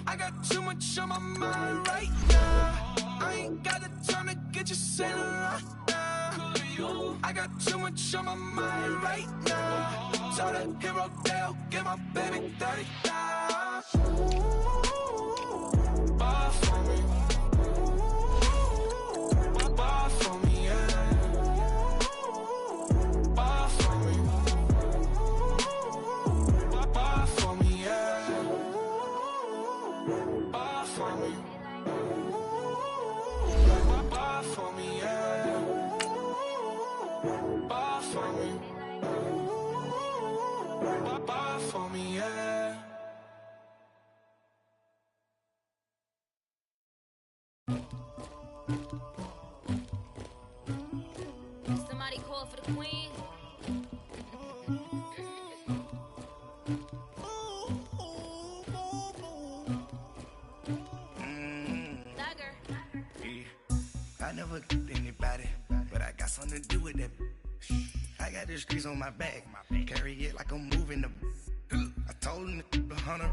I got too much on my mind right now. I ain't got the time to get you sailing right now. I got too much on my mind right now. Tell the hero Dale, get my baby 30 down. Ball for me. Ball for me, yeah. Ball for me. Ball for me, yeah. Ball for me. Ball for me, yeah. Ball for me. Ball for me, yeah. Somebody call for the queen. I never did anybody, but I got something to do with that. I got the streets on my back, carry it like I'm moving the. I told him the hunter,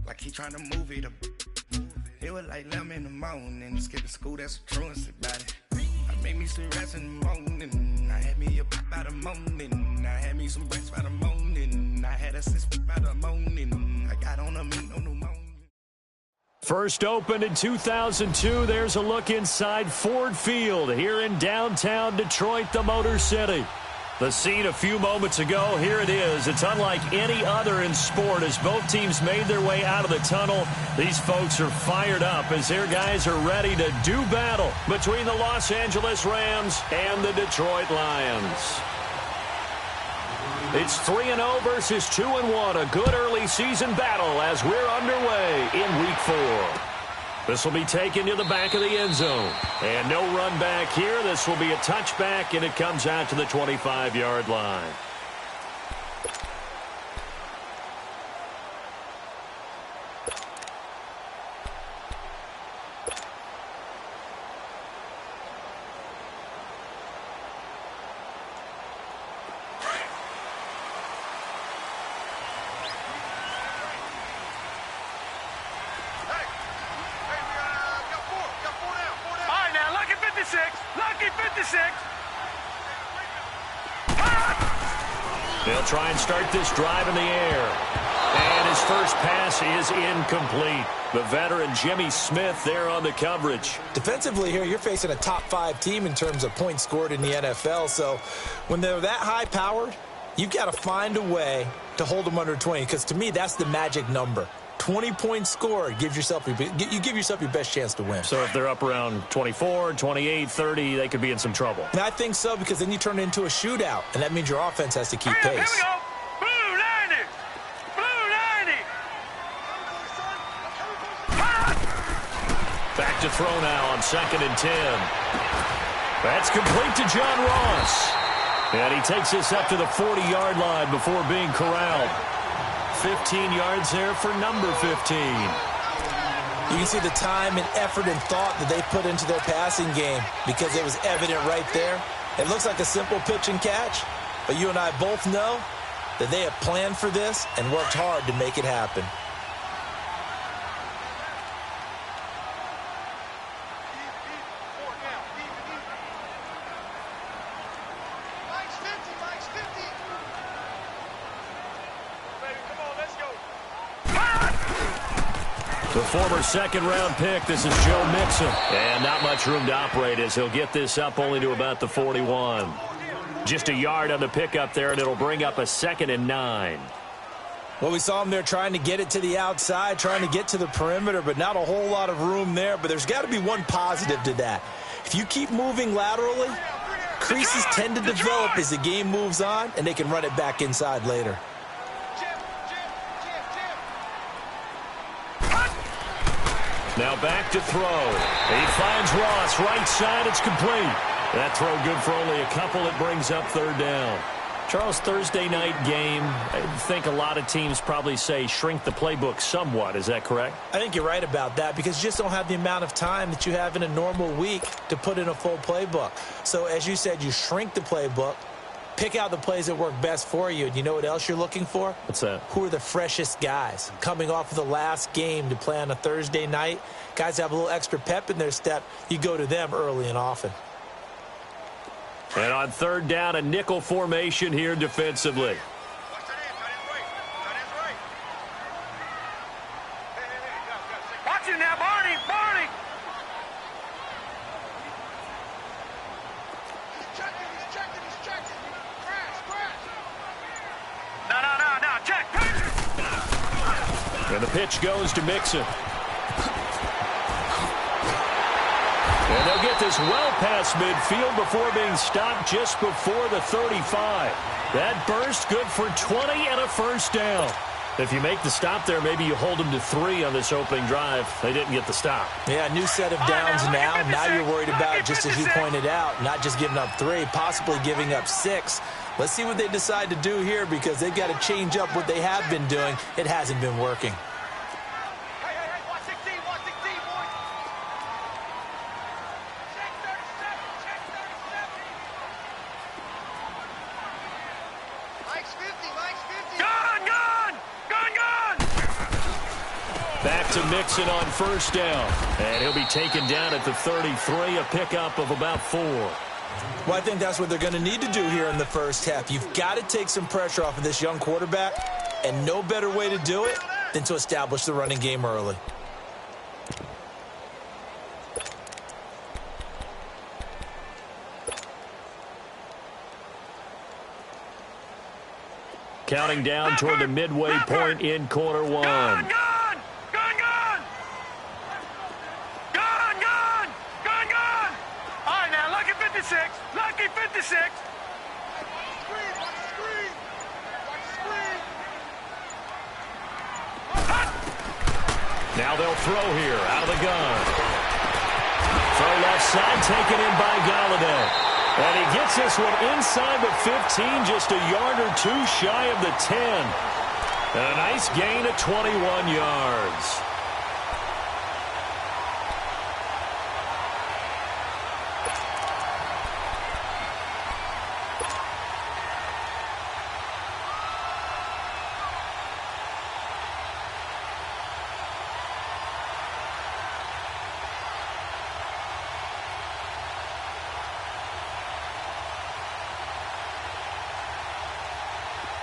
like he trying to move it up. It was like 11 in the morning, skipping school, that's a truancy about it. I made me some rest in the morning, I had me a by the morning, I had me some breaks by the morning, I had a sis by the morning, I got on a meat on the morning. First opened in 2002, there's a look inside Ford Field here in downtown Detroit, the Motor City. The scene a few moments ago, here it is. It's unlike any other in sport as both teams made their way out of the tunnel. These folks are fired up as their guys are ready to do battle between the Los Angeles Rams and the Detroit Lions. It's 3-0 versus 2-1, a good early season battle as we're underway in Week 4. This will be taken to the back of the end zone. And no run back here. This will be a touchback, and it comes out to the 25-yard line. They'll try and start this drive in the air. And his first pass is incomplete. The veteran Jimmy Smith there on the coverage. Defensively here, you're facing a top-5 team in terms of points scored in the NFL. So when they're that high-powered, you've got to find a way to hold them under 20. Because to me, that's the magic number. 20 points scored, you give yourself your best chance to win. So if they're up around 24, 28, 30, they could be in some trouble. And I think so, because then you turn it into a shootout, and that means your offense has to keep pace. Here we go. Blue 90. Blue 90. Back to throw now on 2nd and 10. That's complete to John Ross. And he takes this up to the 40-yard line before being corralled. 15 yards there for number 15. You can see the time and effort and thought that they put into their passing game because it was evident right there. It looks like a simple pitch and catch, but you and I both know that they have planned for this and worked hard to make it happen. The former 2nd-round pick, this is Joe Mixon. And not much room to operate as he'll get this up only to about the 41. Just a yard on the pickup there, and it'll bring up a 2nd and 9. Well, we saw him there trying to get it to the outside, trying to get to the perimeter, but not a whole lot of room there. But there's got to be one positive to that. If you keep moving laterally, creases tend to develop as the game moves on, and they can run it back inside later. Now back to throw. He finds Ross, right side, it's complete. That throw good for only a couple. It brings up 3rd down. Charles, Thursday night game, I think a lot of teams probably say shrink the playbook somewhat. Is that correct? I think you're right about that because you just don't have the amount of time that you have in a normal week to put in a full playbook. So as you said, you shrink the playbook, Pick out the plays that work best for you, and you know what else you're looking for? What's that? Who are the freshest guys coming off of the last game to play on a Thursday night? Guys have a little extra pep in their step. You go to them early and often. And on third down, a nickel formation here defensively. Watch it now, Barney, Barney. He's checking. Crash. No, check. And the pitch goes to Mixon. And they'll get this well past midfield before being stopped just before the 35. That burst good for 20 and a first down. If you make the stop there, maybe you hold them to 3 on this opening drive. They didn't get the stop. Yeah, new set of downs now. Now you're worried about, just as you pointed out, not just giving up 3, possibly giving up 6. Let's see what they decide to do here, because they've got to change up what they have been doing. It hasn't been working. Hey, watch 16, boys. Check 37. Mike's 50. Gun. Back to Mixon on first down. And he'll be taken down at the 33, a pickup of about 4. Well, I think that's what they're going to need to do here in the first half. You've got to take some pressure off of this young quarterback, and no better way to do it than to establish the running game early. Counting down toward the midway point in quarter 1. Gun. All right, now, lucky 56. Now they'll throw here out of the gun. Throw left side, taken in by Galladay. And he gets this one inside the 15, just a yard or 2 shy of the 10. And a nice gain of 21 yards.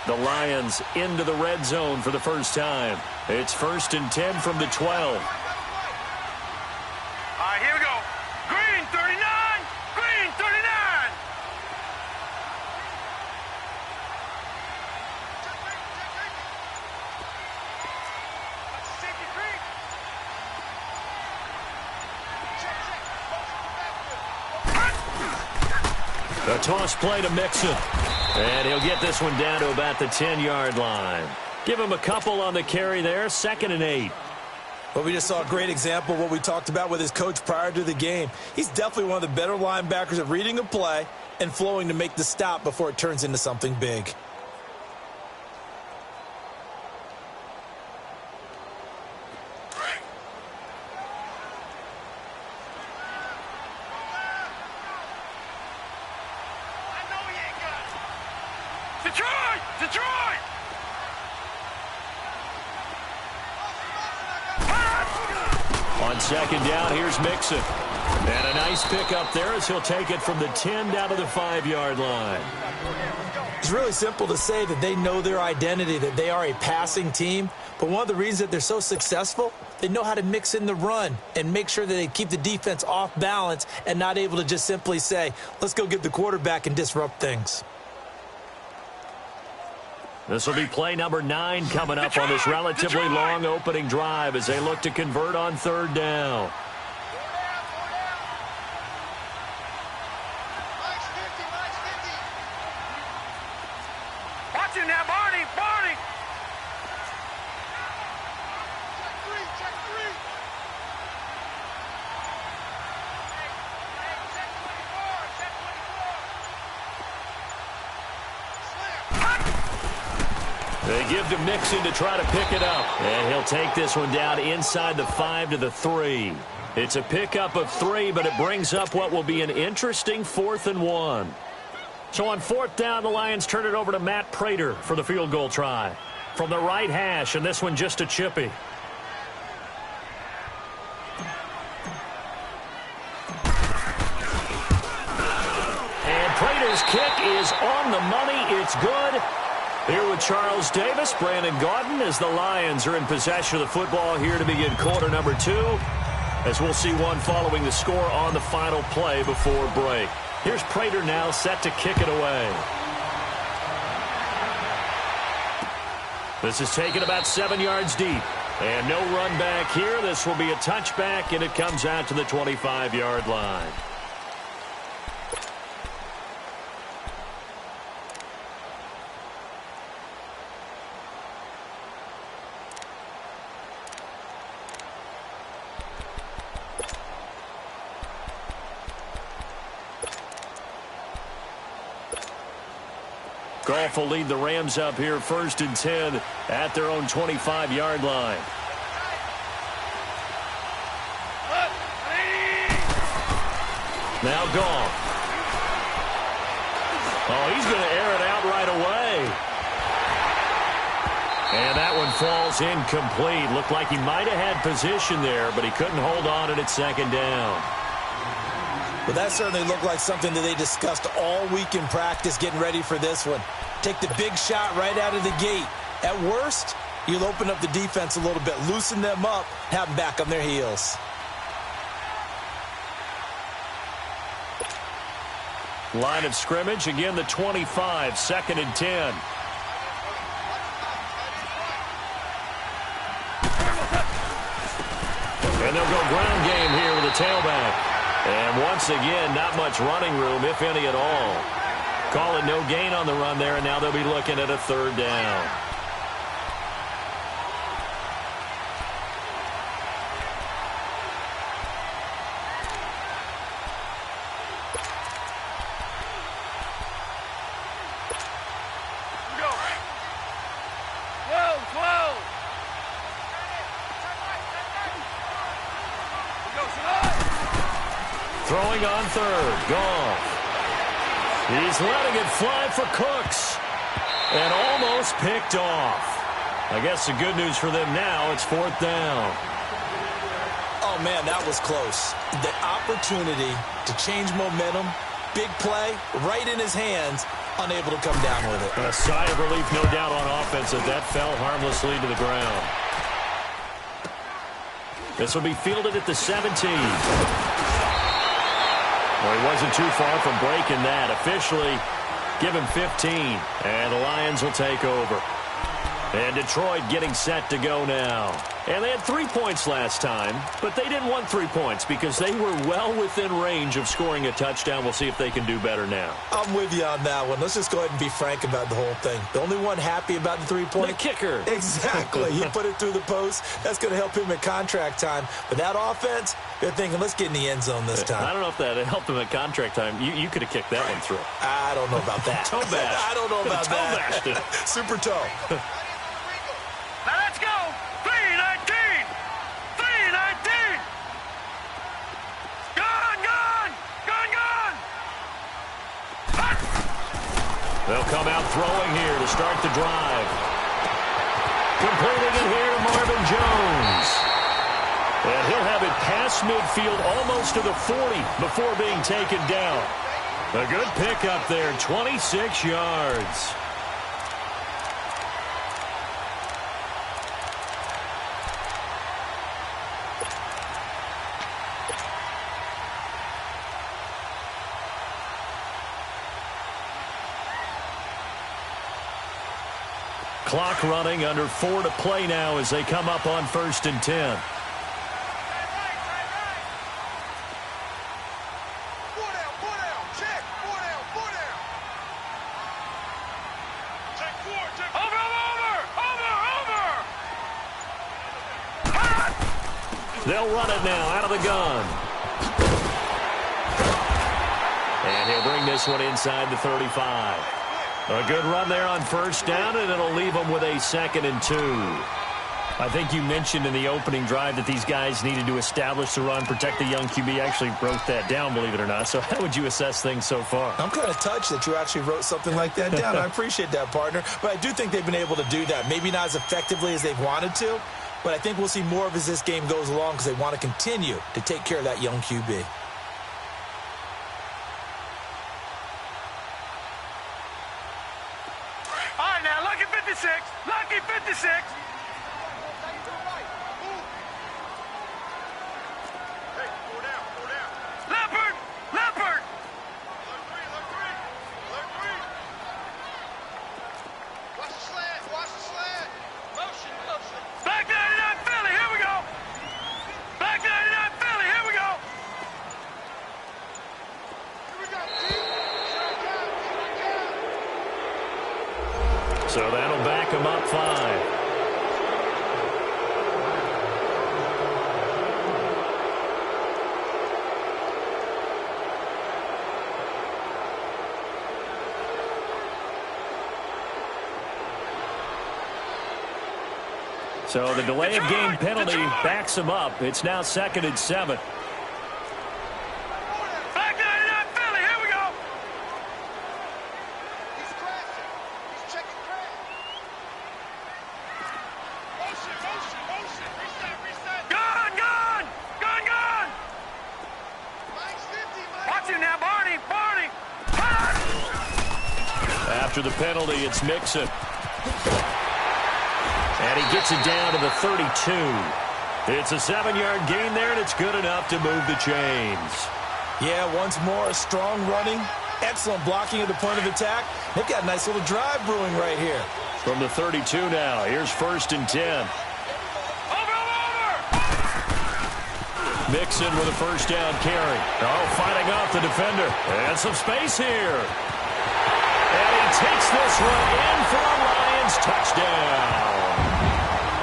The Lions into the red zone for the first time. It's 1st and 10 from the 12. All right, here we go. Green 39. The toss play to Mixon. And he'll get this one down to about the 10-yard line. Give him a couple on the carry there. 2nd and 8. Well, we just saw a great example of what we talked about with his coach prior to the game. He's definitely one of the better linebackers at reading a play and flowing to make the stop before it turns into something big. Detroit! On 2nd down, here's Mixon. And a nice pickup there as he'll take it from the 10 down to the 5-yard line. It's really simple to say that they know their identity, that they are a passing team. But one of the reasons that they're so successful, they know how to mix in the run and make sure that they keep the defense off balance and not able to just simply say, let's go get the quarterback and disrupt things. This will be play number 9 coming up on this relatively long opening drive as they look to convert on 3rd down. Watch it now, Barney! Check three! Check 24! They give to Mixon to try to pick it up. And he'll take this one down inside the 5 to the 3. It's a pickup of 3, but it brings up what will be an interesting 4th and 1. So on 4th down, the Lions turn it over to Matt Prater for the field goal try. From the right hash, and this one just a chippy. And Prater's kick is on the money. It's good. Here with Charles Davis, Brandon Gaudin, as the Lions are in possession of the football here to begin quarter number 2. As we'll see one following the score on the final play before break. Here's Prater now set to kick it away. This is taken about 7 yards deep. And no run back here. This will be a touchback, and it comes out to the 25-yard line. Goff will lead the Rams up here 1st and 10 at their own 25-yard line. Now Goff. Oh, he's going to air it out right away. And that one falls incomplete. Looked like he might have had position there, but he couldn't hold on at 2nd down. Well, that certainly looked like something that they discussed all week in practice getting ready for this one. Take the big shot right out of the gate. At worst, you'll open up the defense a little bit, loosen them up, have them back on their heels. Line of scrimmage, again the 25, 2nd and 10. And they'll go ground game here with a tailback. And once again, not much running room, if any at all. Call it no gain on the run there, and now they'll be looking at a 3rd down. Throwing on 3rd, Goff. He's letting it fly for Cooks. And almost picked off. I guess the good news for them now, it's 4th down. Oh, man, that was close. The opportunity to change momentum, big play, right in his hands, unable to come down with it. A sigh of relief, no doubt, on offense as that fell harmlessly to the ground. This will be fielded at the 17. Well, he wasn't too far from breaking that. Officially, give him 15, and the Lions will take over. And Detroit getting set to go now. And they had 3 points last time, but they didn't want 3 points because they were well within range of scoring a touchdown. We'll see if they can do better now. I'm with you on that one. Let's just go ahead and be frank about the whole thing. The only one happy about the 3-point. The kicker. Exactly. He put it through the post. That's going to help him at contract time. But that offense, they're thinking, let's get in the end zone this time. I don't know if that helped him at contract time. You could have kicked that one through. I don't know about that. Toe bash. I don't know about toe that. Bashed it. Super toe. Now let's go. 3-19. 3-19. Gone, gone. Gone, gone. They'll come out throwing here to start the drive. Completing it here to Marvin Jones. And he'll have it past midfield almost to the 40 before being taken down. A good pickup there, 26 yards. Clock running, under 4 to play now as they come up on 1st and 10. They'll run it now out of the gun. And he'll bring this one inside the 35. A good run there on 1st down, and it'll leave them with a 2nd and 2. I think you mentioned in the opening drive that these guys needed to establish the run, protect the young QB. Actually wrote that down, believe it or not. So how would you assess things so far? I'm kind of touched that you actually wrote something like that down. I appreciate that, partner. But I do think they've been able to do that. Maybe not as effectively as they've wanted to, but I think we'll see more of as this game goes along because they want to continue to take care of that young QB. All right, now, lucky 56. Lucky 56. Leopard! Leopard! Watch the slant! Watch the slant! Motion, motion! Back 99 Philly, here we go! Back 99 Philly, here we go! Here we go, T! Shut down! So that'll back them up 5. So the delay of game penalty backs them up. It's now 2nd and 7. Back 99 Philly, here we go! He's crashing! He's checking crash! Motion, motion, motion! Reset, reset! Gone, gone! Gone, gone! Mike's 50, Mike! Watch him now, Barney! Barney! After the penalty, it's Mixon. And he gets it down to the 32. It's a 7-yard gain there, and it's good enough to move the chains. Yeah, once more, strong running, excellent blocking at the point of attack. They've got a nice little drive brewing right here. From the 32 now, here's 1st and 10. Over! Mixon with a first down carry. Oh, fighting off the defender. And some space here. And he takes this one in for a Lions touchdown.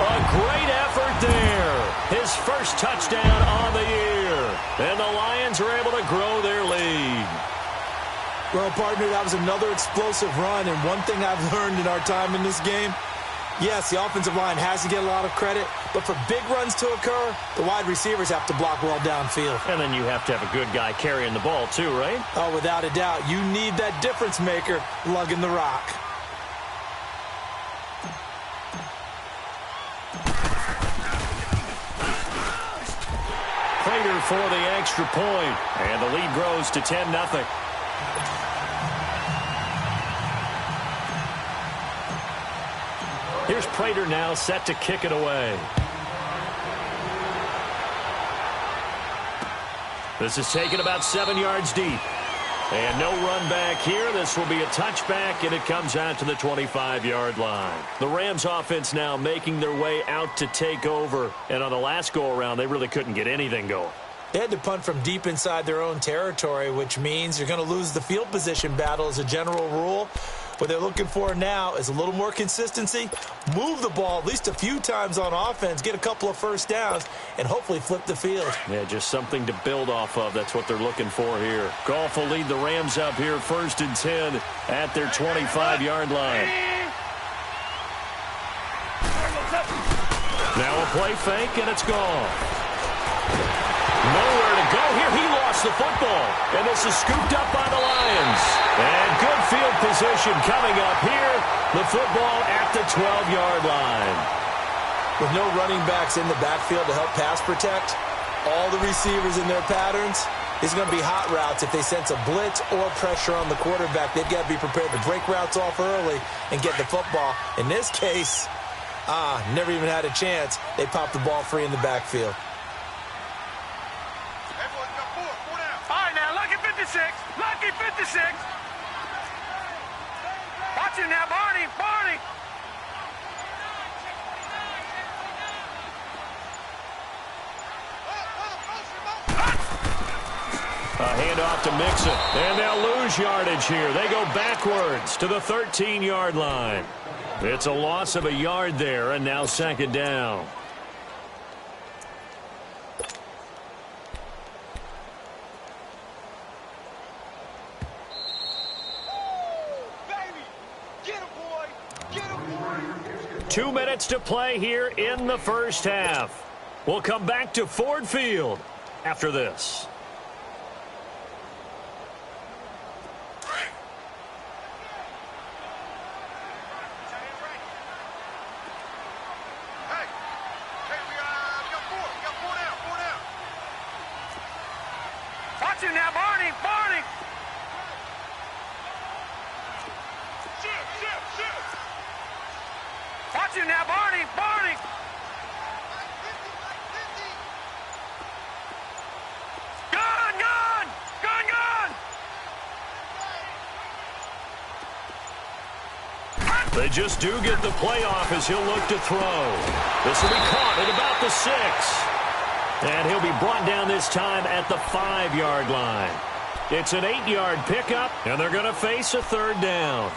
A great effort there. His first touchdown on the year. And the Lions are able to grow their lead. Well, partner, that was another explosive run. And one thing I've learned in our time in this game, yes, the offensive line has to get a lot of credit, but for big runs to occur, the wide receivers have to block well downfield. And then you have to have a good guy carrying the ball too, right? Oh, without a doubt. You need that difference maker lugging the rock. Prater for the extra point, and the lead grows to 10-0. Here's Prater now set to kick it away. This is taken about 7 yards deep. And no run back here. This will be a touchback, and it comes out to the 25-yard line. The Rams offense now making their way out to take over. And on the last go-around, they really couldn't get anything going. They had to punt from deep inside their own territory, which means you're going to lose the field position battle as a general rule. What they're looking for now is a little more consistency, move the ball at least a few times on offense, get a couple of first downs, and hopefully flip the field. Yeah, just something to build off of. That's what they're looking for here. Goff will lead the Rams up here 1st and 10 at their 25-yard line. Now a play fake, and it's gone. Nowhere to go here. He lost the football. And this is scooped up by the Lions. And good field position coming up here. The football at the 12-yard line. With no running backs in the backfield to help pass protect, all the receivers in their patterns, it's going to be hot routes if they sense a blitz or pressure on the quarterback. They've got to be prepared to break routes off early and get the football. In this case, never even had a chance. They popped the ball free in the backfield. Lucky 56. Lucky 56. Watch him now, Barney. Barney. A handoff to Mixon. And they'll lose yardage here. They go backwards to the 13-yard line. It's a loss of a yard there, and now 2nd down. 2 minutes to play here in the first half. We'll come back to Ford Field after this. Watch him now, Barney! Barney! Watch him now, Barney! Barney! Gone! Gone! Gone! Gone! They just do get the playoff as he'll look to throw. This will be caught at about the 6. And he'll be brought down this time at the 5-yard line. It's an 8-yard pickup, and they're going to face a 3rd down.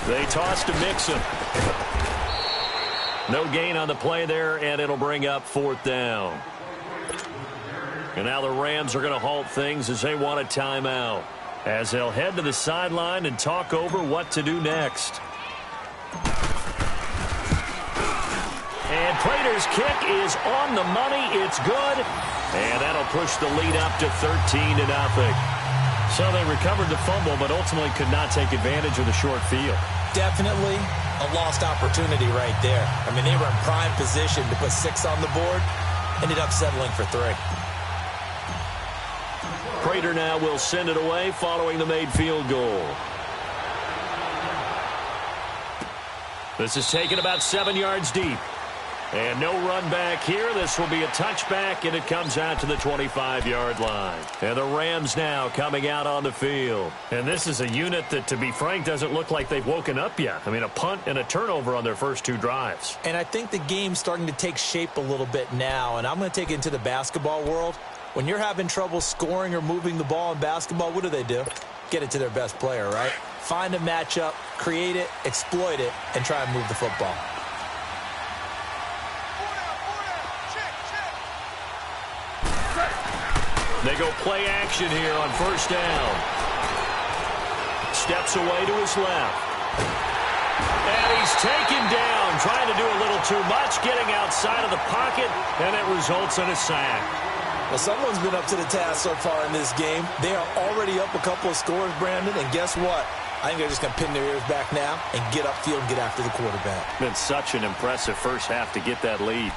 They toss to Mixon. No gain on the play there, and it'll bring up 4th down. And now the Rams are going to halt things as they want a timeout, as they'll head to the sideline and talk over what to do next. And Prater's kick is on the money. It's good. And that'll push the lead up to 13-0. So they recovered the fumble, but ultimately could not take advantage of the short field. Definitely a lost opportunity right there. I mean, they were in prime position to put 6 on the board. Ended up settling for 3. Prater now will send it away following the made field goal. This is taken about 7 yards deep. And no run back here. This will be a touchback, and it comes out to the 25-yard line. And the Rams now coming out on the field. And this is a unit that, to be frank, doesn't look like they've woken up yet. I mean, a punt and a turnover on their first 2 drives. And I think the game's starting to take shape a little bit now, and I'm going to take it into the basketball world. When you're having trouble scoring or moving the ball in basketball, what do? Get it to their best player, right? Find a matchup, create it, exploit it, and try and move the football. They go play action here on 1st down. Steps away to his left. And he's taken down, trying to do a little too much, getting outside of the pocket, and it results in a sack. Well, someone's been up to the task so far in this game. They are already up a couple of scores, Brandon, and guess what? I think they're just going to pin their ears back now and get upfield and get after the quarterback. Been such an impressive first half to get that lead.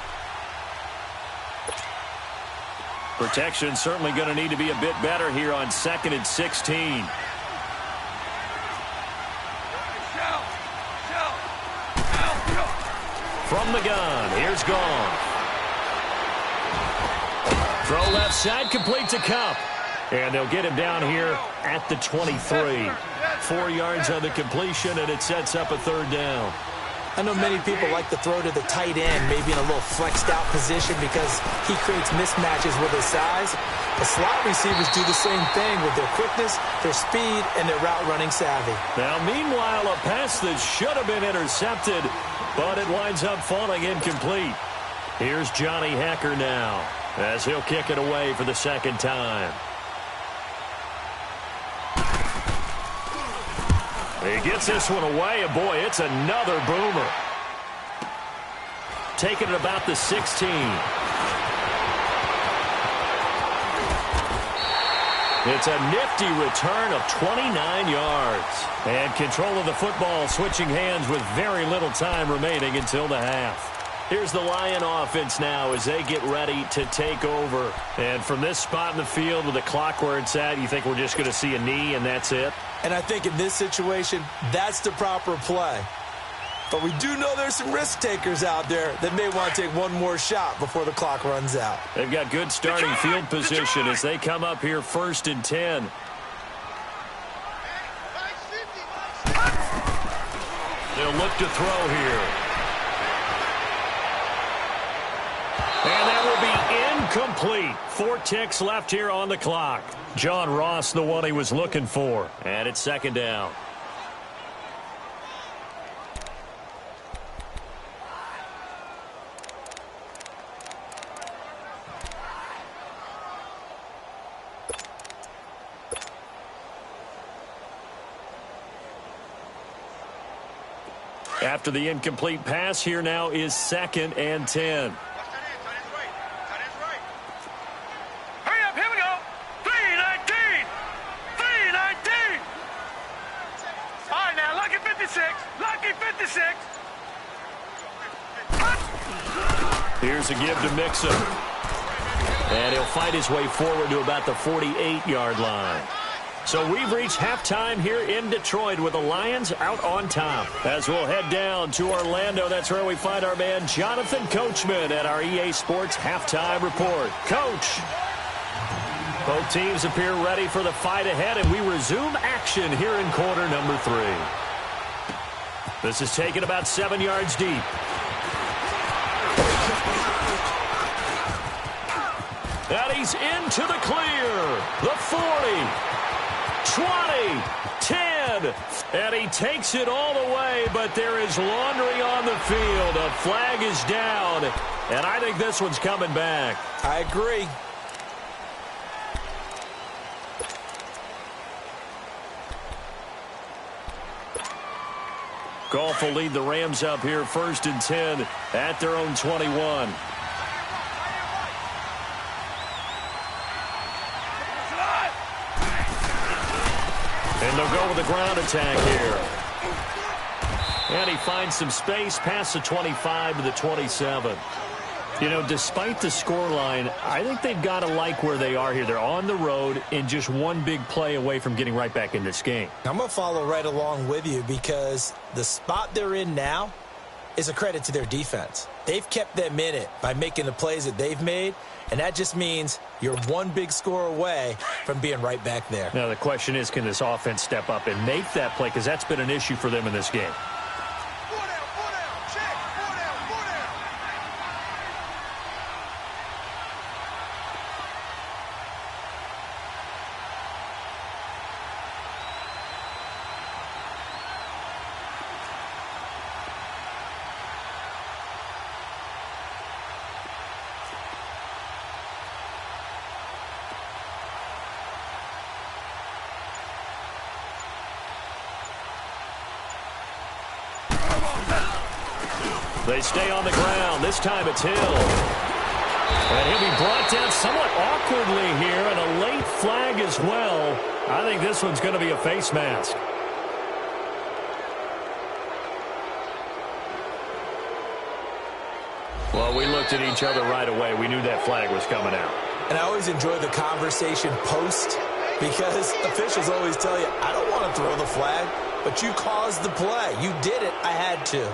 Protection certainly going to need to be a bit better here on 2nd and 16. From the gun, here's Goff. Throw left side, complete to Kupp. And they'll get him down here at the 23. 4 yards on the completion, and it sets up a 3rd down. I know many people like to throw to the tight end, maybe in a little flexed out position because he creates mismatches with his size. The slot receivers do the same thing with their quickness, their speed, and their route running savvy. Now, meanwhile, a pass that should have been intercepted, but it winds up falling incomplete. Here's Johnny Hecker now, as he'll kick it away for the 2nd time. He gets this one away, and boy, it's another boomer. Taking it about the 16. It's a nifty return of 29 yards. And control of the football switching hands with very little time remaining until the half. Here's the Lion offense now as they get ready to take over. And from this spot in the field with the clock where it's at, you think we're just going to see a knee and that's it? And I think in this situation, that's the proper play. But we do know there's some risk takers out there that may want to take one more shot before the clock runs out. They've got good starting field position as they come up here 1st and 10. He'll look to throw here. And that will be incomplete. 4 ticks left here on the clock. John Ross, the one he was looking for. And it's second down. After the incomplete pass, here now is 2nd and 10. Hurry up, here we go. 319. 319. All right, now, lucky 56. Lucky 56. Here's a give to Mixon. And he'll fight his way forward to about the 48-yard line. So we've reached halftime here in Detroit with the Lions out on top. As we'll head down to Orlando, that's where we find our man Jonathan Coachman at our EA Sports Halftime Report. Coach, both teams appear ready for the fight ahead, and we resume action here in quarter number 3. This is taken about 7 yards deep. And he's into the clear. The 40. 20, 10, and he takes it all the way, but there is laundry on the field. A flag is down, and I think this one's coming back. I agree. Goff will lead the Rams up here 1st and 10 at their own 21. And they'll go with a ground attack here. And he finds some space past the 25 to the 27. You know, despite the scoreline, I think they've got to like where they are here. They're on the road and just one big play away from getting right back in this game. I'm going to follow right along with you because the spot they're in now is a credit to their defense. They've kept them in it by making the plays that they've made, and that just means you're one big score away from being right back there. Now, the question is, can this offense step up and make that play? Because that's been an issue for them in this game. They stay on the ground. This time it's Hill. And he'll be brought down somewhat awkwardly here, and a late flag as well. I think this one's going to be a face mask. Well, we looked at each other right away. We knew that flag was coming out. And I always enjoy the conversation post because officials always tell you, I don't want to throw the flag, but you caused the play. You did it. I had to.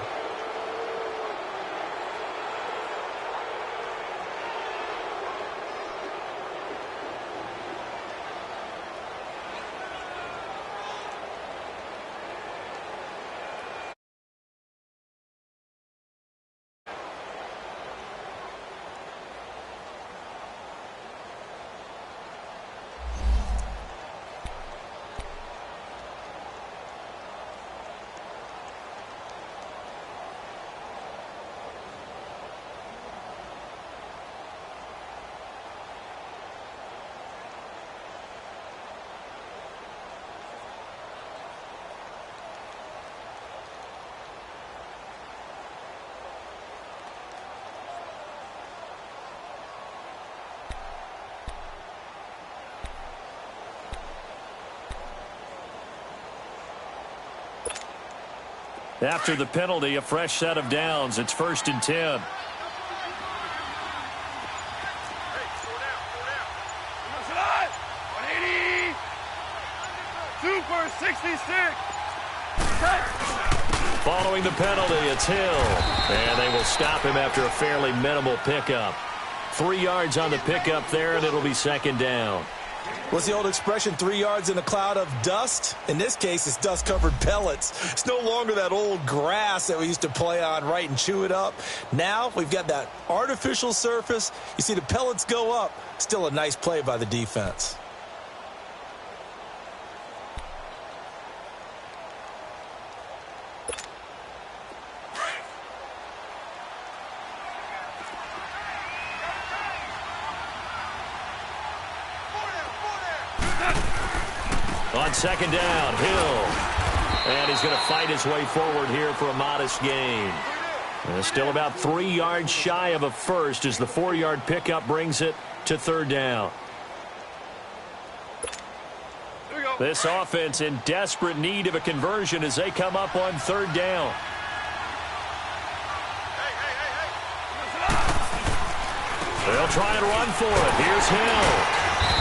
After the penalty, a fresh set of downs. It's 1st and 10. Hey, slow down, slow down. 180. Super 66. Following the penalty, it's Hill. And they will stop him after a fairly minimal pickup. 3 yards on the pickup there, and it'll be 2nd down. What's the old expression, 3 yards in a cloud of dust? In this case, it's dust-covered pellets. It's no longer that old grass that we used to play on, right, and chew it up. Now we've got that artificial surface. You see the pellets go up. Still a nice play by the defense. On second down, Hill. And he's going to fight his way forward here for a modest gain. And still about 3 yards shy of a first as the 4-yard pickup brings it to third down. This offense in desperate need of a conversion as they come up on third down. They'll try and run for it. Here's Hill.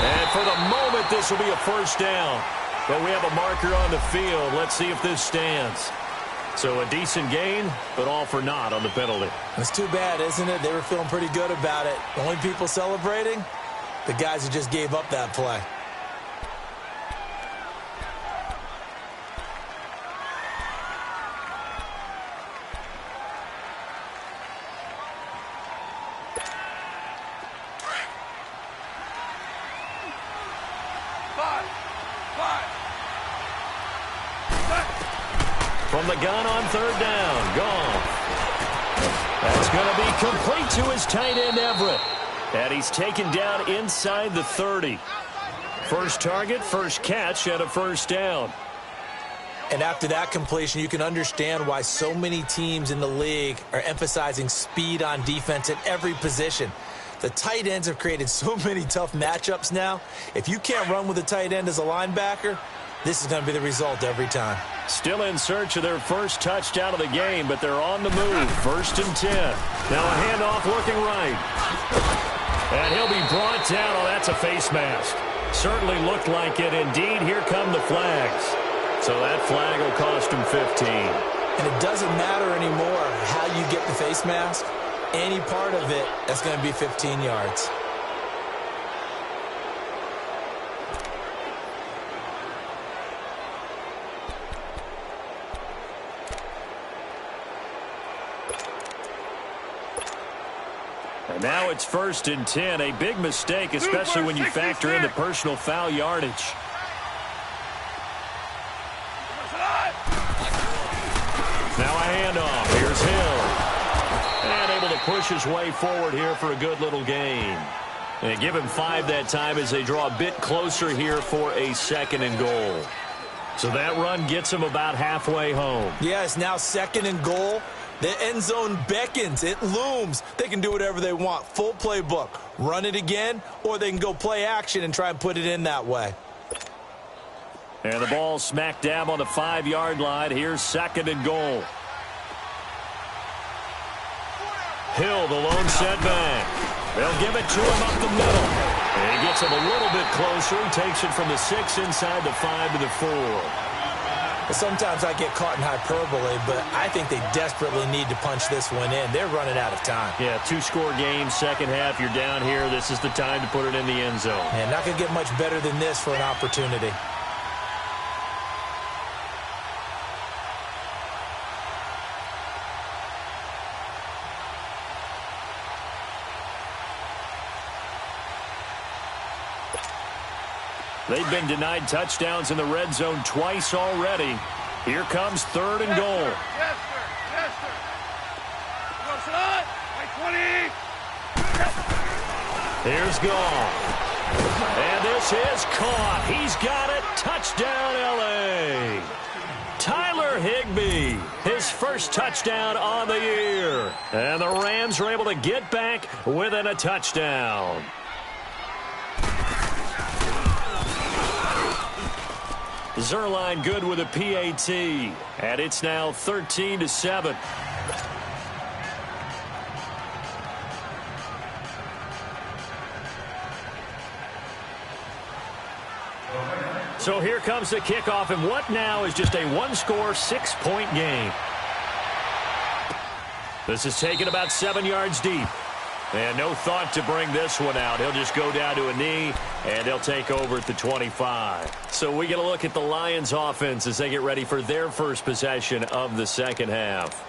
And for the moment, this will be a first down. But we have a marker on the field. Let's see if this stands. So a decent gain, but all for naught on the penalty. It's too bad, isn't it? They were feeling pretty good about it. The only people celebrating, the guys who just gave up that play. From the gun on third down, gone. That's going to be complete to his tight end, Everett. And he's taken down inside the 30. First target, first catch, and a first down. And after that completion, you can understand why so many teams in the league are emphasizing speed on defense at every position. The tight ends have created so many tough matchups now. If you can't run with a tight end as a linebacker, this is going to be the result every time. Still in search of their first touchdown of the game, but they're on the move. First and 10. Now a handoff looking right. And he'll be brought down. Oh, that's a face mask. Certainly looked like it. Indeed, here come the flags. So that flag will cost him 15. And it doesn't matter anymore how you get the face mask. Any part of it, that's going to be 15 yards. And now it's first and 10. A big mistake, especially when you factor in the personal foul yardage. Now a handoff. Here's Hill. And able to push his way forward here for a good little gain. And give him 5 that time as they draw a bit closer here for a second and goal. So that run gets him about halfway home. Yeah, it's now second and goal. The end zone beckons. It looms. They can do whatever they want. Full playbook. Run it again, or they can go play action and try and put it in that way. And the ball smack dab on the 5-yard line. Here's second and goal. Hill, the lone setback. They'll give it to him up the middle. And he gets him a little bit closer. He takes it from the 6 inside the 5 to the 4. Sometimes I get caught in hyperbole, but I think they desperately need to punch this one in. They're running out of time. Yeah, 2-score game, second half, you're down here. This is the time to put it in the end zone. And not going to get much better than this for an opportunity. They've been denied touchdowns in the red zone twice already. Here comes third and goal. Yes, sir. Yes, sir. Goes on. By 20. Here's Goff. And this is caught. He's got it. Touchdown, L.A. Tyler Higbee, his first touchdown on the year. And the Rams are able to get back within a touchdown. Zerline good with a PAT, and it's now 13-7. So here comes the kickoff, and what now is just a one-score, 6-point game. This is taken about 7 yards deep. And no thought to bring this one out. He'll just go down to a knee, and they'll take over at the 25. So we get a look at the Lions offense as they get ready for their first possession of the second half.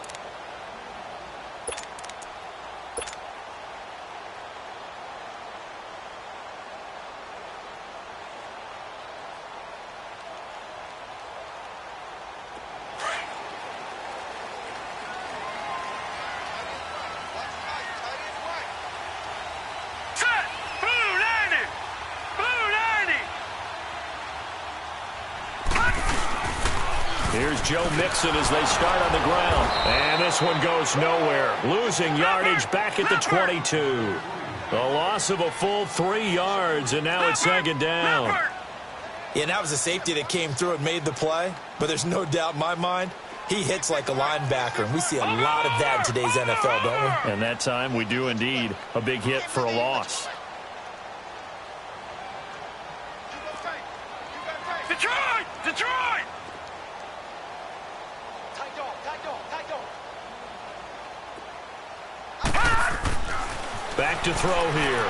Here's Joe Mixon as they start on the ground. And this one goes nowhere. Losing yardage back at the 22. The loss of a full 3 yards, and now it's second down. Yeah, that was a safety that came through and made the play. But there's no doubt in my mind, he hits like a linebacker. And we see a lot of that in today's NFL, don't we? And that time we do indeed. A big hit for a loss. Detroit! Detroit! Back to throw here.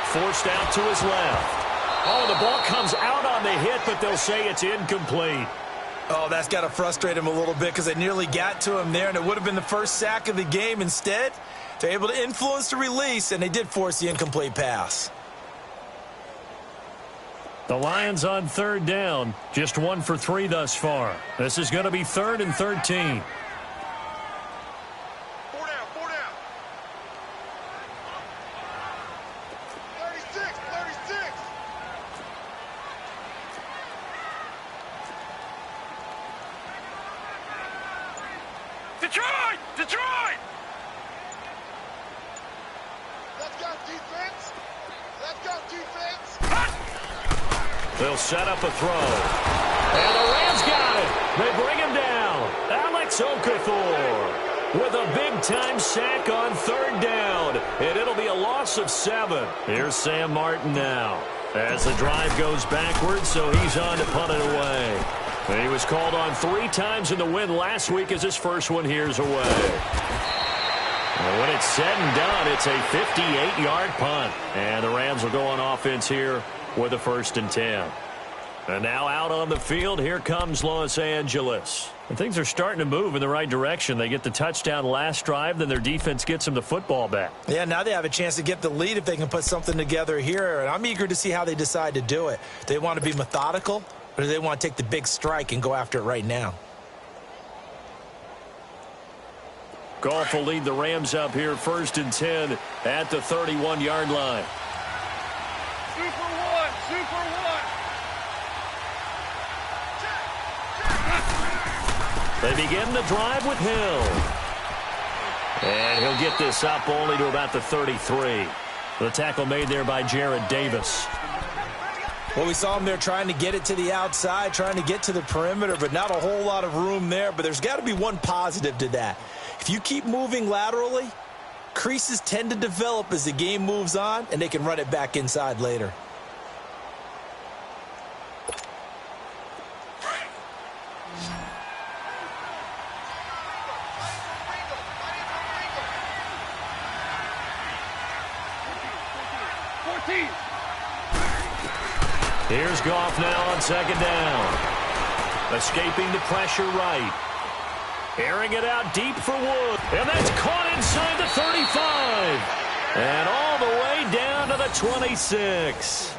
Forced out to his left. Oh, the ball comes out on the hit, but they'll say it's incomplete. Oh, that's got to frustrate him a little bit because they nearly got to him there, and it would have been the first sack of the game. Instead, they're able to influence the release, and they did force the incomplete pass. The Lions on third down. Just 1 for 3 thus far. This is going to be 3rd and 13. Detroit! Detroit! Let's go defense! Let's go defense! They'll set up a throw. And the Rams got it. They bring him down. Alex Okafor with a big-time sack on third down. And it'll be a loss of 7. Here's Sam Martin now as the drive goes backwards, so he's on to punt it away. And he was called on 3 times in the win last week as his first one here's away. And when it's said and done, it's a 58-yard punt. And the Rams will go on offense here with a 1st and 10. And now out on the field, here comes Los Angeles. And things are starting to move in the right direction. They get the touchdown last drive, then their defense gets them the football back. Yeah, now they have a chance to get the lead if they can put something together here. And I'm eager to see how they decide to do it. Do they want to be methodical, or do they want to take the big strike and go after it right now? Goff will lead the Rams up here 1st and 10 at the 31-yard line. Super one! Super one! They begin the drive with Hill. And he'll get this up only to about the 33. The tackle made there by Jared Davis. Well, we saw him there trying to get it to the outside, trying to get to the perimeter, but not a whole lot of room there. But there's got to be one positive to that. If you keep moving laterally, creases tend to develop as the game moves on, and they can run it back inside later. Here's Goff now on 2nd down. Escaping the pressure right. Airing it out deep for Wood. And that's caught inside the 35. And all the way down to the 26.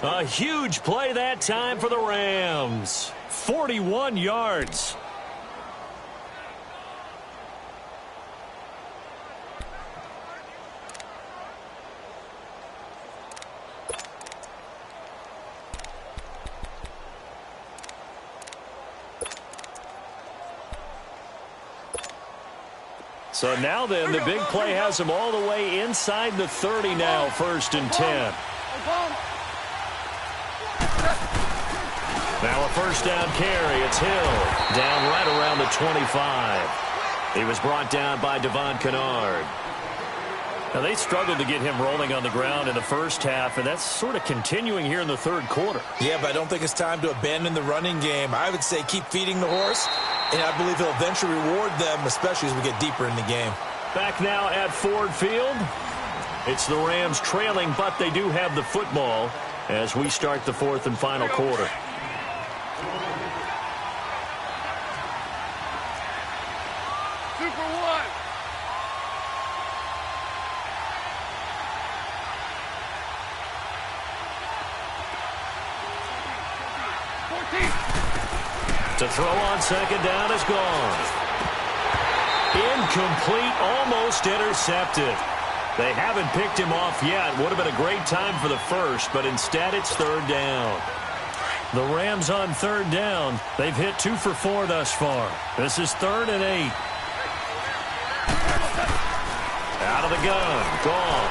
A huge play that time for the Rams. 41 yards. So now then, the big play has them all the way inside the 30 now, 1st and 10. Now a 1st down carry. It's Hill down right around the 25. He was brought down by Devon Kennard. Now they struggled to get him rolling on the ground in the first half, and that's sort of continuing here in the 3rd quarter. Yeah, but I don't think it's time to abandon the running game. I would say keep feeding the horse, and I believe he'll eventually reward them, especially as we get deeper in the game. Back now at Ford Field. It's the Rams trailing, but they do have the football as we start the fourth and final quarter. To throw on second down is gone. Incomplete, almost intercepted. They haven't picked him off yet. Would have been a great time for the first, but instead it's third down. The Rams on third down. They've hit 2 for 4 thus far. This is 3rd and 8. Out of the gun. Gone.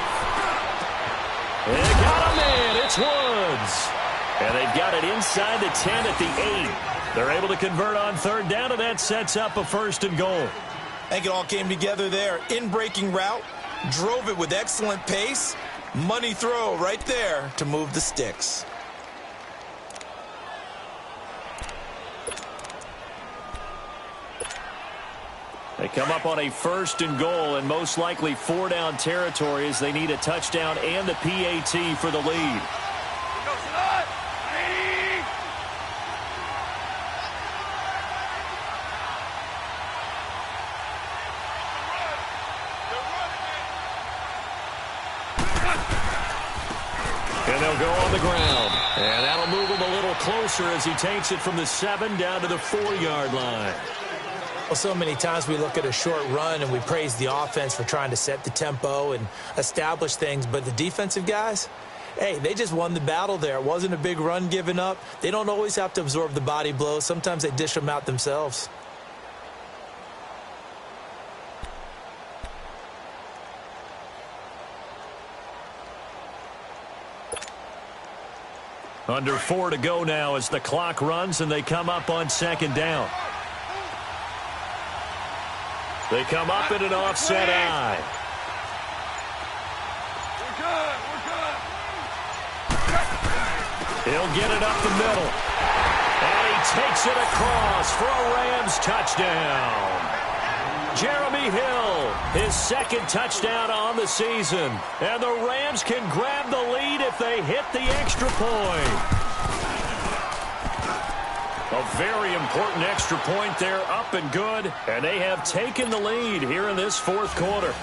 They got him in. It's Woods. And they've got it inside the 10 at the 8. They're able to convert on third down, and that sets up a 1st and goal. I think it all came together there. In-breaking route, drove it with excellent pace. Money throw right there to move the sticks. They come up on a 1st and goal, and most likely 4-down territory as they need a touchdown and a PAT for the lead. And they'll go on the ground. And that'll move him a little closer as he takes it from the 7 down to the 4-yard line. Well, so many times we look at a short run and we praise the offense for trying to set the tempo and establish things. But the defensive guys, hey, they just won the battle there. It wasn't a big run given up. They don't always have to absorb the body blows. Sometimes they dish them out themselves. Under 4 to go now as the clock runs and they come up on 2nd down. They come up in an offset eye. We're good. He'll get it up the middle. And he takes it across for a Rams touchdown. Jeremy Hill, his 2nd touchdown on the season. And the Rams can grab the lead if they hit the extra point. A very important extra point there, up and good. And they have taken the lead here in this 4th quarter.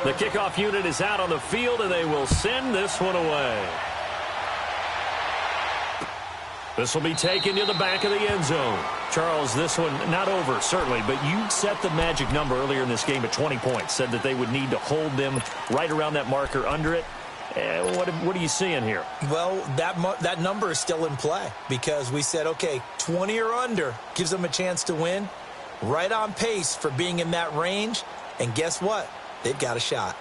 The kickoff unit is out on the field, and they will send this one away. This will be taken to the back of the end zone. Charles, this one not over, certainly, but you set the magic number earlier in this game at 20 points, said that they would need to hold them right around that marker under it. What are you seeing here? Well, that number is still in play because we said, okay, 20 or under gives them a chance to win. Right on pace for being in that range, and guess what? They've got a shot.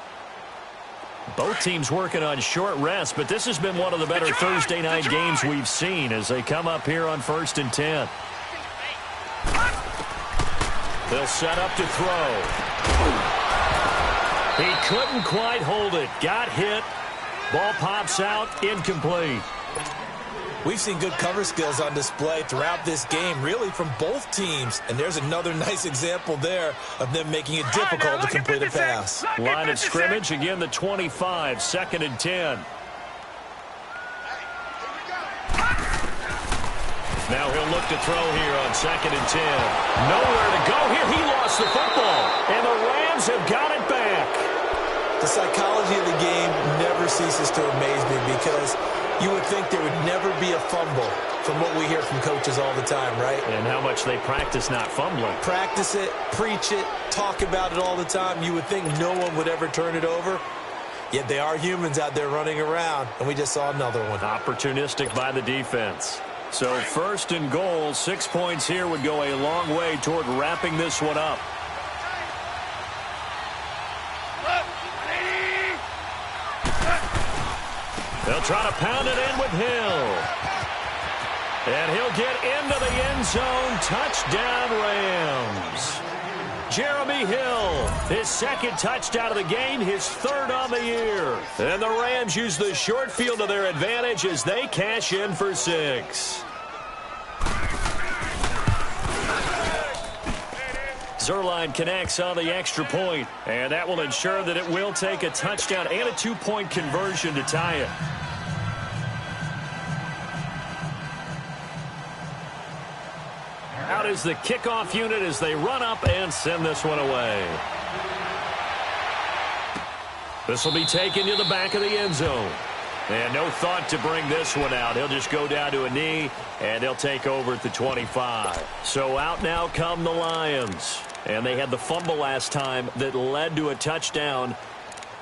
Both teams working on short rest, but this has been one of the better Thursday night games we've seen as they come up here on 1st and 10. They'll set up to throw. He couldn't quite hold it. Got hit. Ball pops out. Incomplete. We've seen good cover skills on display throughout this game, really from both teams. And there's another nice example there of them making it difficult to complete a pass. Line of scrimmage, again the 25, 2nd and 10. Now he'll look to throw here on 2nd and 10. Nowhere to go here. He lost the football. And the Rams have got it back. The psychology of the game never ceases to amaze me because you would think there would never be a fumble from what we hear from coaches all the time, right? And how much they practice not fumbling. Practice it, preach it, talk about it all the time. You would think no one would ever turn it over. Yet they are humans out there running around, and we just saw another one. Opportunistic by the defense. So 1st and goal, 6 points here would go a long way toward wrapping this one up. They'll try to pound it in with Hill. And he'll get into the end zone. Touchdown, Rams. Jeremy Hill, his second touchdown of the game, his third on the year. And the Rams use the short field to their advantage as they cash in for 6. Zerline connects on the extra point, and that will ensure that it will take a touchdown and a 2-point conversion to tie it. Out is the kickoff unit as they run up and send this one away. This will be taken to the back of the end zone. And no thought to bring this one out. He'll just go down to a knee, and they'll take over at the 25. So out now come the Lions. And they had the fumble last time that led to a touchdown.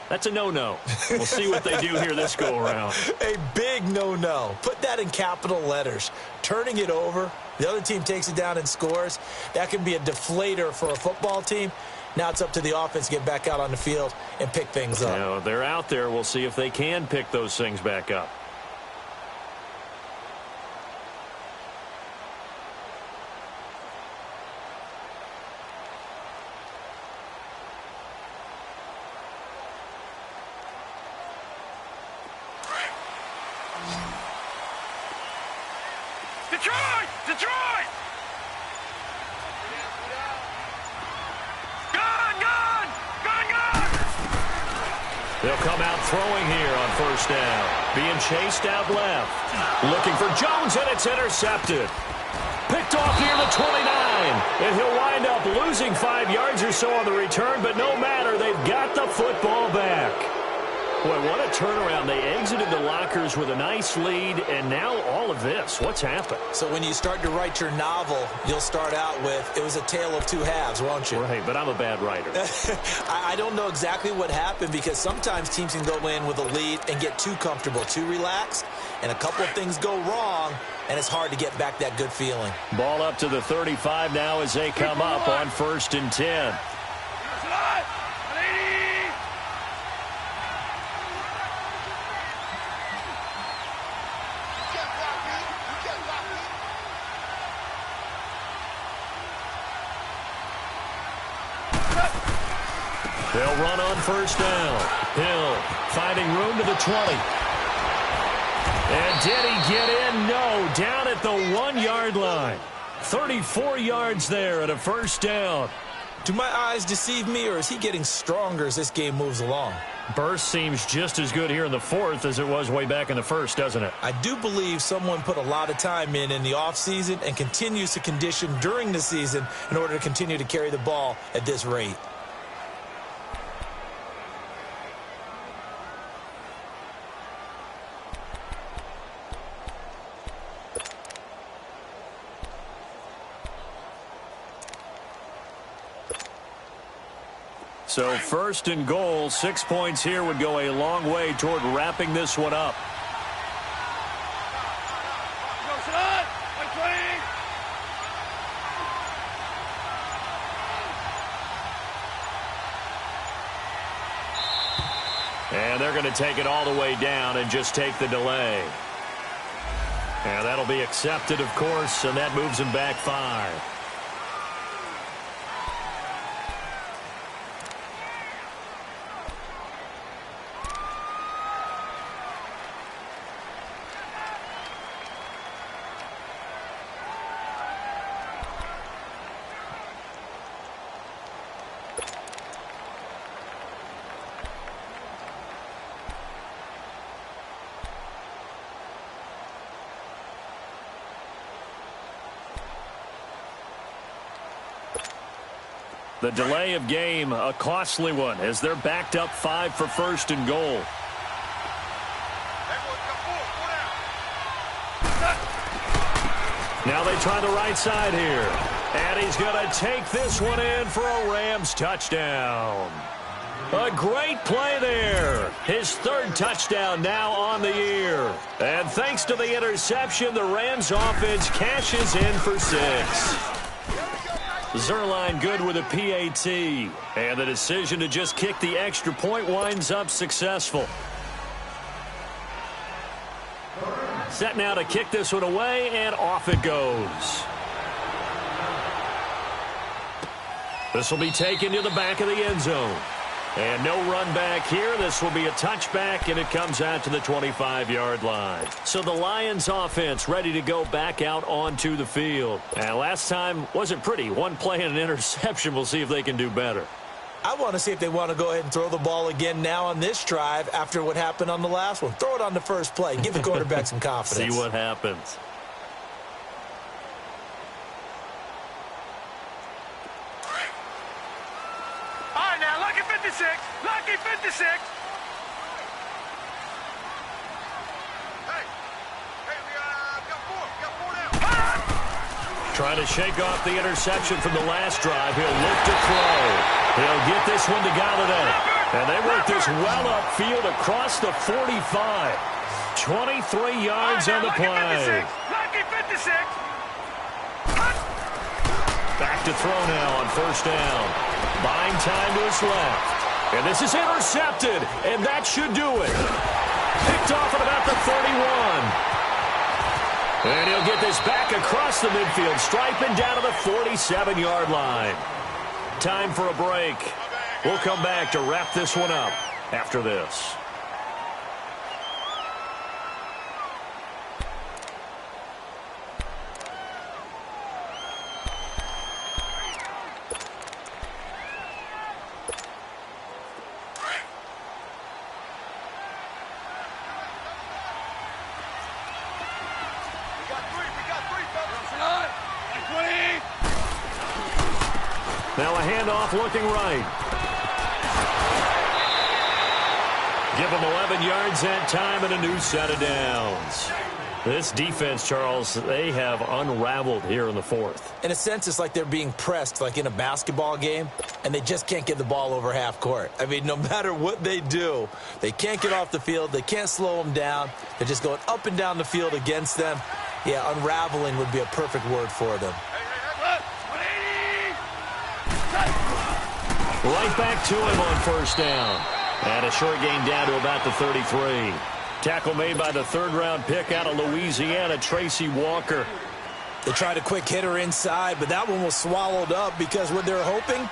That's a no-no. We'll see what they do here this go-around. A big no-no. Put that in capital letters. Turning it over, the other team takes it down and scores. That can be a deflator for a football team. Now it's up to the offense to get back out on the field and pick things up. Now, they're out there. We'll see if they can pick those things back up. Detroit! Detroit! Gun! Gun! Gun! Gun! They'll come out throwing here on first down. Being chased out left. Looking for Jones, and it's intercepted. Picked off near the 29. And he'll wind up losing 5 yards or so on the return, but no matter, they've got the football back. Boy, what a turnaround. They exited the lockers with a nice lead, and now all of this. What's happened? So when you start to write your novel, you'll start out with, it was a tale of two halves, won't you? Right, but I'm a bad writer. I don't know exactly what happened because sometimes teams can go in with a lead and get too comfortable, too relaxed, and a couple of things go wrong, and it's hard to get back that good feeling. Ball up to the 35 now as they come up on 1st and 10. They'll run on first down. Hill finding room to the 20. And did he get in? No. Down at the 1-yard line. 34 yards there at a first down. Do my eyes deceive me, or is he getting stronger as this game moves along? Burst seems just as good here in the 4th as it was way back in the 1st, doesn't it? I do believe someone put a lot of time in the offseason and continues to condition during the season in order to continue to carry the ball at this rate. So 1st and goal, 6 points here would go a long way toward wrapping this one up. And they're going to take it all the way down and just take the delay. And that'll be accepted, of course, and that moves them back 5. The delay of game, a costly one, as they're backed up 5 for 1st and goal. Now they try the right side here. And he's going to take this one in for a Rams touchdown. A great play there. His 3rd touchdown now on the year. And thanks to the interception, the Rams offense cashes in for 6. Zerline good with a PAT. And the decision to just kick the extra point winds up successful. Set now to kick this one away, and off it goes. This will be taken to the back of the end zone. And no run back here. This will be a touchback, and it comes out to the 25-yard line. So the Lions offense ready to go back out onto the field. And last time wasn't pretty. One play and an interception. We'll see if they can do better. I want to see if they want to go ahead and throw the ball again now on this drive after what happened on the last one. Throw it on the first play. Give the quarterback some confidence. See what happens. Lucky 56. Hey, we got four now. Trying to shake off the interception from the last drive. He'll look to throw. He'll get this one to Galladay. And they work this well upfield across the 45. 23 yards on the play. Lucky 56. Back to throw now on first down. Buying time to his left. And this is intercepted, and that should do it. Picked off at about the 31. And he'll get this back across the midfield, striping down to the 47-yard line. Time for a break. We'll come back to wrap this one up after this. Now a handoff looking right. Give them 11 yards that time and a new set of downs. This defense, Charles, they have unraveled here in the fourth. In a sense, it's like they're being pressed like in a basketball game, and they just can't get the ball over half court. I mean, no matter what they do, they can't get off the field. They can't slow them down. They're just going up and down the field against them. Yeah, unraveling would be a perfect word for them. Right back to him on first down. And a short gain down to about the 33. Tackle made by the third-round pick out of Louisiana, Tracy Walker. They tried a quick hitter inside, but that one was swallowed up because what they're hoping,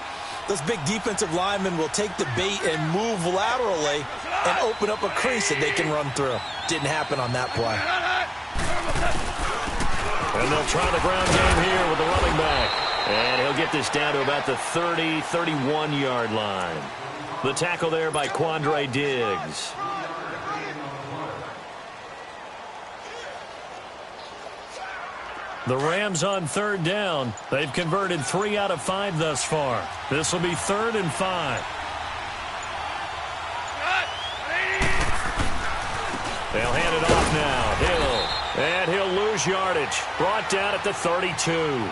those big defensive linemen will take the bait and move laterally and open up a crease that they can run through. Didn't happen on that play. And they'll try the ground game here with the running back. And he'll get this down to about the 30, 31-yard line. The tackle there by Quandre Diggs. The Rams on third down. They've converted 3 out of 5 thus far. This will be 3rd and 5. They'll hand it off now. Hill. And he'll lose yardage. Brought down at the 32.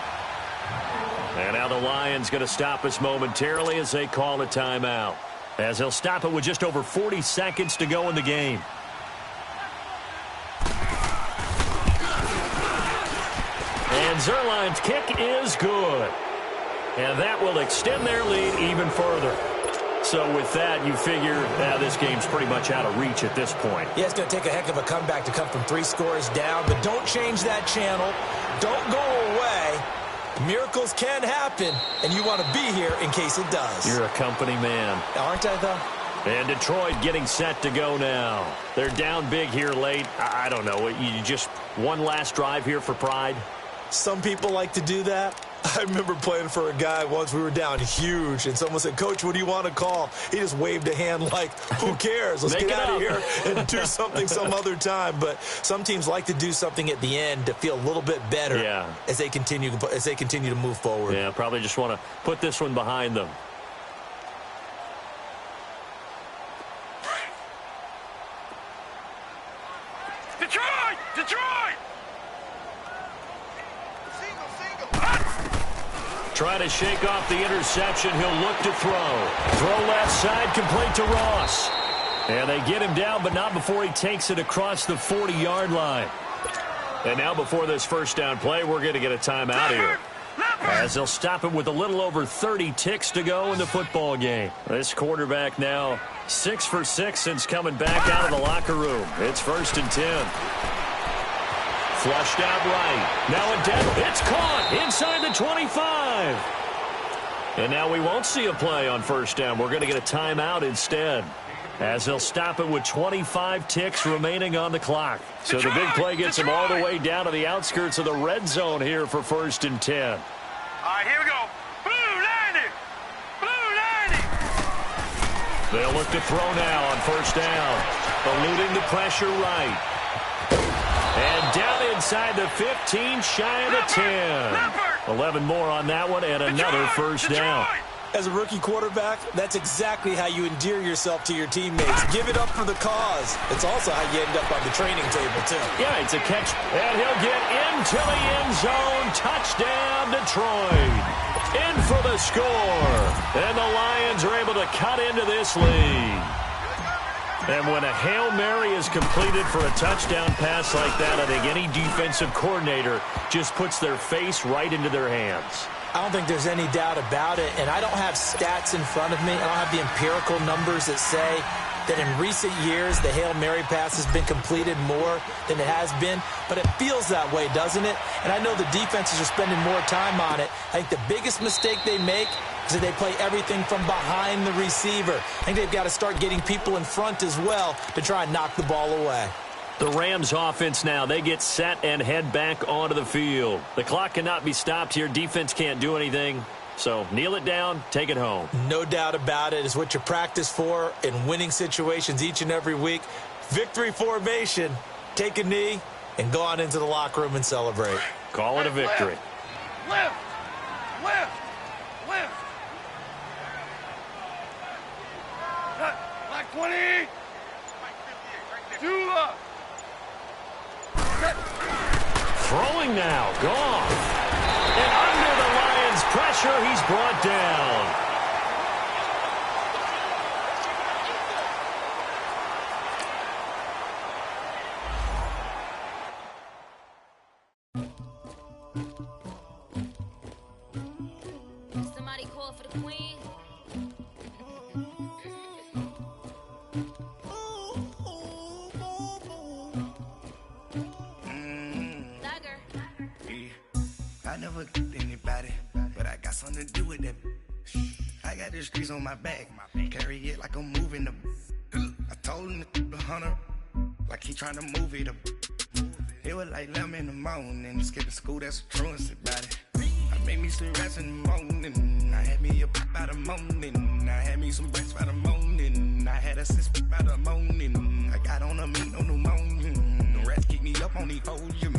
And now the Lions going to stop us momentarily as they call a timeout. As they'll stop it with just over 40 seconds to go in the game. And Zerline's kick is good. And that will extend their lead even further. So with that, you figure this game's pretty much out of reach at this point. Yeah, it's going to take a heck of a comeback to come from 3 scores down. But don't change that channel. Don't go away. Miracles can happen, and you want to be here in case it does. You're a company man. Aren't I, though? And Detroit getting set to go now. They're down big here late. I don't know. You just one last drive here for pride? Some people like to do that. I remember playing for a guy once. We were down huge, and someone said, "Coach, what do you want to call?" He just waved a hand like, who cares? Let's get out of here and do something some other time. But some teams like to do something at the end to feel a little bit better as they continue to move forward. Yeah, probably just want to put this one behind them. Detroit! Detroit! Try to shake off the interception. He'll look to throw. Throw left side, complete to Ross. And they get him down, but not before he takes it across the 40-yard line. And now before this first down play, we're going to get a timeout here. As they'll stop him with a little over 30 ticks to go in the football game. This quarterback now 6 for 6 since coming back out of the locker room. It's 1st and 10. Flushed out right. Now a dead. It's caught inside the 25. And now we won't see a play on first down. We're going to get a timeout instead, as they'll stop it with 25 ticks remaining on the clock. So the big play gets them all the way down to the outskirts of the red zone here for 1st and 10. All right, here we go. Blue 90. Blue 90. They'll look to throw now on first down. Eluding the pressure right. And down inside the 15, shy of the 10. 11 more on that one, and another first down. As a rookie quarterback, that's exactly how you endear yourself to your teammates. Give it up for the cause. It's also how you end up on the training table, too. Yeah, it's a catch, and he'll get into the end zone. Touchdown, Detroit. In for the score. And the Lions are able to cut into this lead. And when a Hail Mary is completed for a touchdown pass like that, I think any defensive coordinator just puts their face right into their hands. I don't think there's any doubt about it, and I don't have stats in front of me. I don't have the empirical numbers that say that in recent years the Hail Mary pass has been completed more than it has been, but it feels that way, doesn't it? And I know the defenses are spending more time on it. I think the biggest mistake they make is that they play everything from behind the receiver. I think they've got to start getting people in front as well to try and knock the ball away. The Rams offense now, they get set and head back onto the field. The clock cannot be stopped here. Defense can't do anything. So kneel it down, take it home. No doubt about it. It's what you practice for in winning situations each and every week. Victory formation. Take a knee and go on into the locker room and celebrate. Call it a victory. Left. Left. Left. Like 20. Two up. Throwing now, gone. And under the Lions' pressure, he's brought down. Somebody call for the queen. I never anybody, but I got something to do with that. I got the streets on my back, carry it like I'm moving the. I told him the hunter, like he trying to move it up. It was like 11 in the morning, skipping school, that's a truancy about it. I made me some rest in the morning, I had me up by the morning, I had me some breakfast by the morning, I had a sip by the morning, I got on a meat on the morning, the rats keep me up on the podium,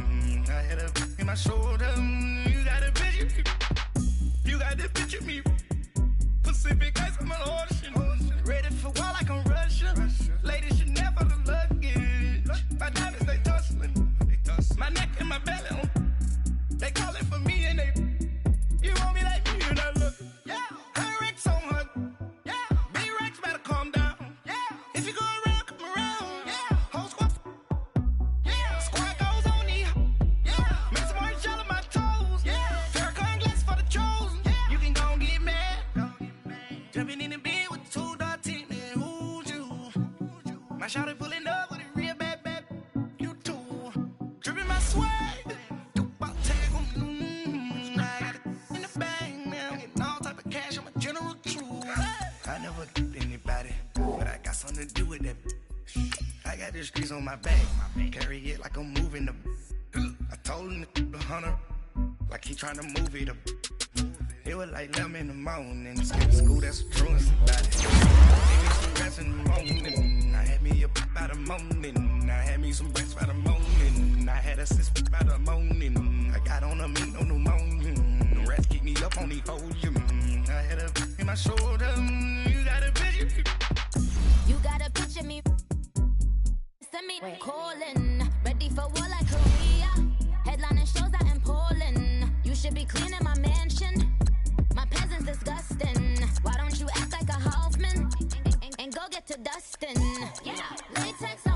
I had a in my shoulder, you got a picture, you got the picture me, Pacific ice on my ocean, ready for war like I'm Russian, ladies should never the luggage, my diamonds they tussling, my neck and my belly, they calling for me and they, you want me like me and I look, yeah, her Rex on her, yeah, B-Rex better calm down, yeah, if you go around, come around, yeah, whole squad, yeah, squad goes on the, yeah, make some orange gel on my toes, yeah, Farrakhan glass for the chosen, yeah, you can go and get mad, jumping in the bed with 2 dark teeth, man, who's you, my shawty pulling up with a real bad, you too, dripping my swag, I never anybody, but I got something to do with that. I got the streets on my back, carry it like I'm moving the. I told him the hunter, like he trying to move it up. It was like 11 in the morning, skipping school, that's a truancy about it. I had me some rest in the morning, I had me up by the morning, I had me some breakfast by the morning, I had a sip by the morning, I got on a meat on the morning, the rats keep me up on the podium, I had a in my shoulder, you got a picture. You got a picture me. Send me calling. Ready for war like Korea. Headlining shows out in Poland. You should be cleaning my mansion. My peasants disgusting. Why don't you act like a Hoffman and go get to dustin'? Yeah, latex